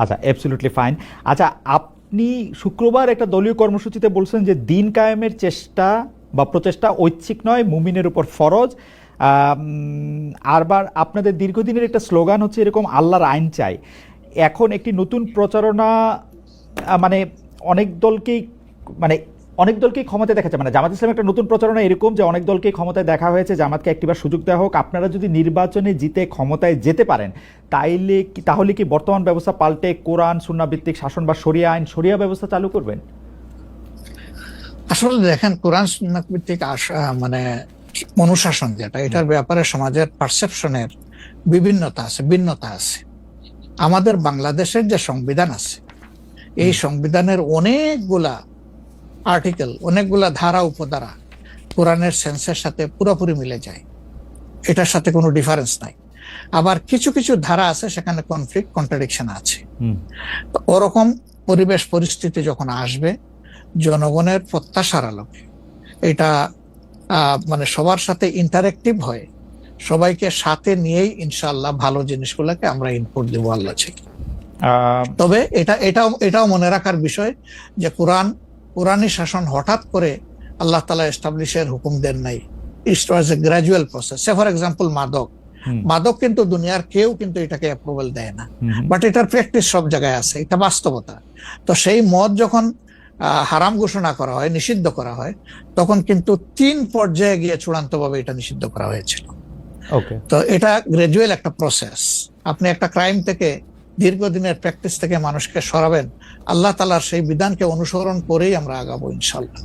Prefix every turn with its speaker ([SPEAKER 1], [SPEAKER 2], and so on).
[SPEAKER 1] আচ্ছা, absolutely fine. আচ্ছা, আপনি শুক্রবার একটা দলীয় কর্মসূচিতে বলছেন যে দিন কায়েমের চেষ্টা বা প্রচেষ্টা ঐচ্ছিক নয়, মুমিনের উপর ফরজ। আরবার আপনাদের দীর্ঘদিনের একটা স্লোগান হচ্ছে এরকম, আল্লাহর আইন চাই। এখন একটি নতুন প্রচারণা, মানে অনেক দলকেই, মানে অনেক দলকেই ক্ষমতায় দেখা যায়, মানে জামাত ইসলাম একটা নতুন প্রচারণা এরকম যে অনেক দলকেই ক্ষমতায় দেখা হয়েছে, জামাতকে একটিবার সুযোগ দেওয়া হোক, আপনারা যদি নির্বাচনে জিতে ক্ষমতায় যেতে পারেন তাহলে কি বর্তমান ব্যবস্থা পাল্টে কোরআন সুন্নাহ ভিত্তিক শাসন বা শরিয়া আইন, শরিয়া ব্যবস্থা চালু করবেন?
[SPEAKER 2] আসলে দেখেন, কোরআন সুন্নাহ ভিত্তিক মানে অনুশাসন যেটা, এটার ব্যাপারে সমাজের পারসেপশনের বিভিন্নতা আছে, ভিন্নতা আছে। আমাদের বাংলাদেশের যে সংবিধান আছে, এই সংবিধানের অনেকগুলা আর্টিকেল, অনেকগুলা ধারা উপধারা কোরআনের সেন্সের সাথে পুরোপুরি মিলে যায়, এটার সাথে কোনো ডিফারেন্স নাই। আবার কিছু কিছু ধারা আছে সেখানে কনফ্লিক্ট, কন্ট্রাডিকশন আছে। তো ওরকম পরিবেশ পরিস্থিতি যখন আসবে, জনগণের প্রত্যাশার আলোকে এটা মানে সবার সাথে ইন্টারেক্টিভ হয়, সবাইকে সাথে নিয়েই ইনশাআল্লাহ ভালো জিনিসগুলোকে আমরা ইনপুট দেব আল্লাহ থেকে। তবে এটাও মনে রাখার বিষয় যে কোরআনী শাসন হঠাৎ করে আল্লাহ তাআলা এস্টাবলিশের হুকুম দেন নাই। It was a gradual process. For example, মাদক কিন্তু দুনিয়ার কেউ কিন্তু এটাকে অ্যাপ্রুভাল দেয় না, বাট এটার প্র্যাকটিস সব জায়গায় আছে, এটা বাস্তবতা। তো সেই মদ যখন হারাম ঘোষণা করা হয়, নিষিদ্ধ করা হয়, তখন কিন্তু 3 পর্যায়ে গিয়ে চূড়ান্তভাবে এটা নিষিদ্ধ করা হয়েছিল। তো এটা গ্রাজুয়াল একটা প্রসেস। আপনি একটা ক্রাইম থেকে, দীর্ঘদিনের প্র্যাকটিস থেকে মানুষকে সরাবেন, আল্লাহ তাআলার সেই বিধানকে অনুসরণ করেই আমরা আগাবো ইনশাআল্লাহ।